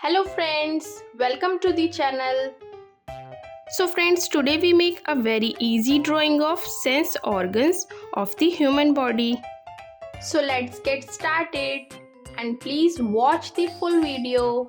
Hello friends, welcome to the channel. So friends, today we make a very easy drawing of sense organs of the human body. So let's get started and please watch the full video.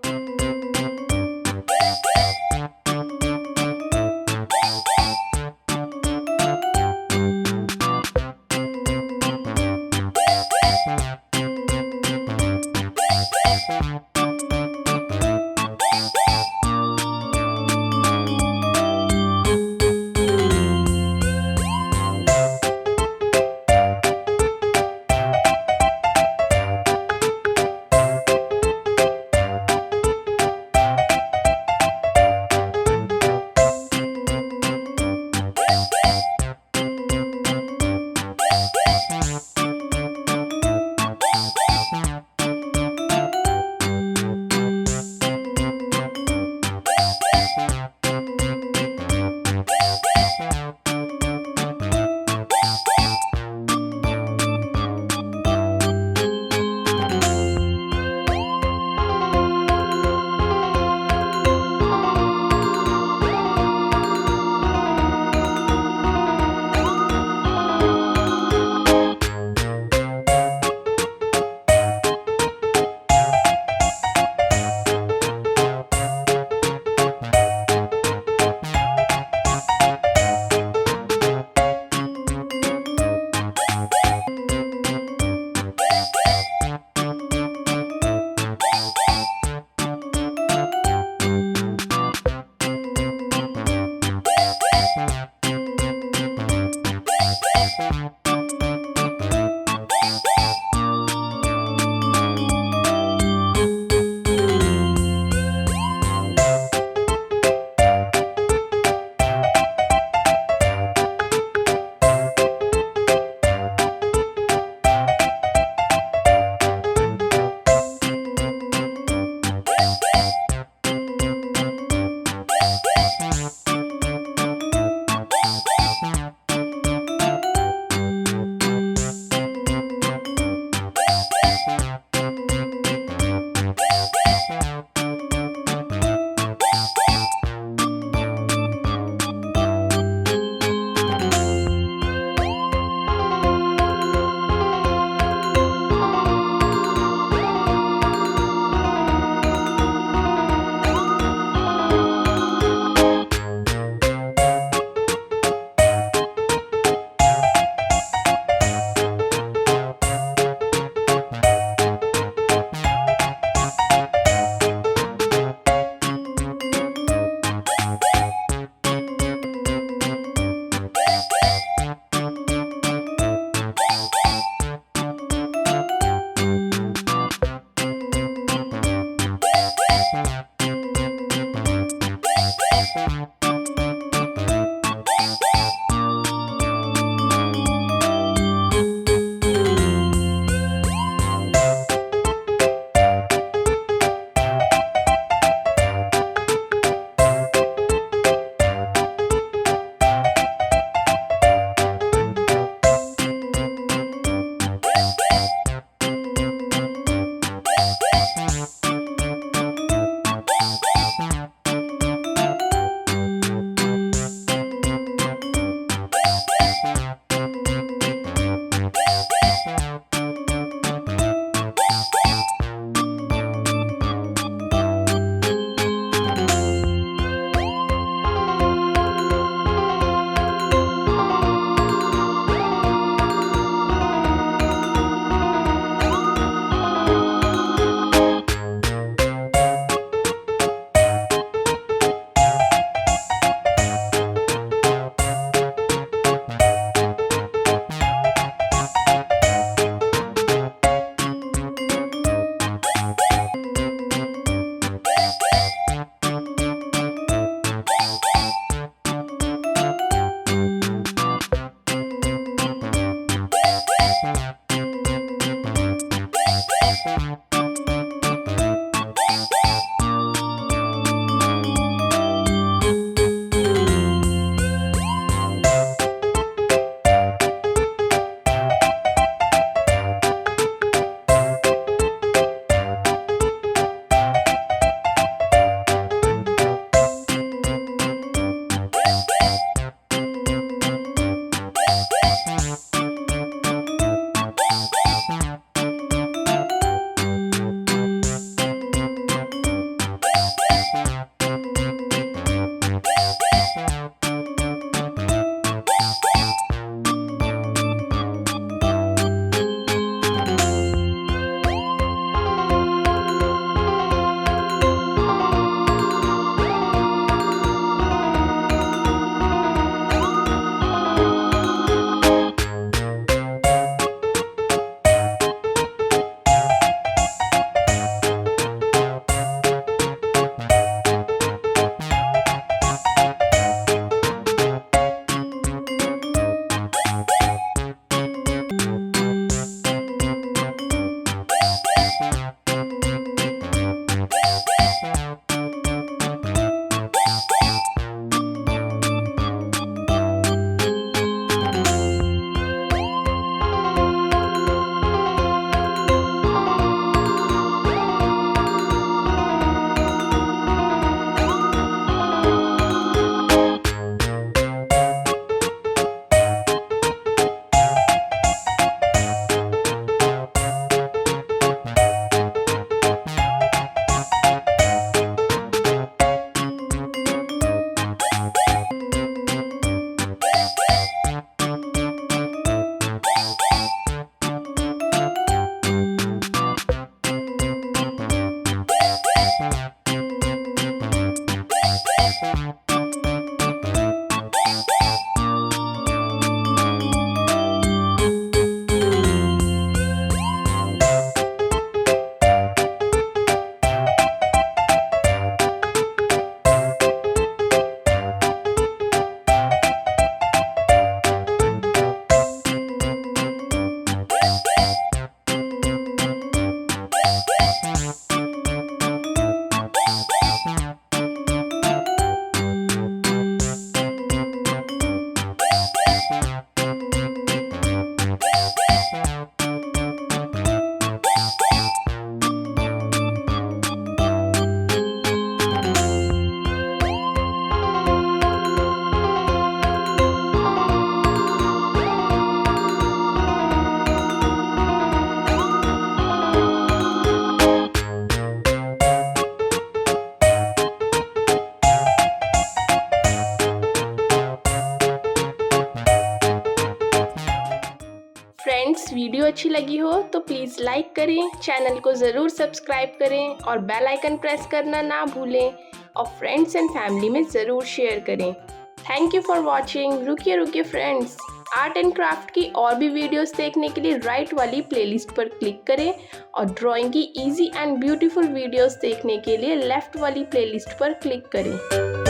Video अच्छी लगी हो तो please like करें, channel को ज़रूर subscribe करें और bell icon press करना ना भूलें और फ्रेंड्स एंड फैमिली में ज़रूर शेयर करें। Thank you for watching. रुकिए फ्रेंड्स, आर्ट एंड क्राफ्ट की और भी वीडियोस देखने के लिए राइट वाली प्लेलिस्ट पर क्लिक करें और ड्राइंग की इजी एंड ब्यूटीफुल वीडियोस देखने के लिए लेफ्ट वाली प्लेलिस्ट पर क्लिक करें।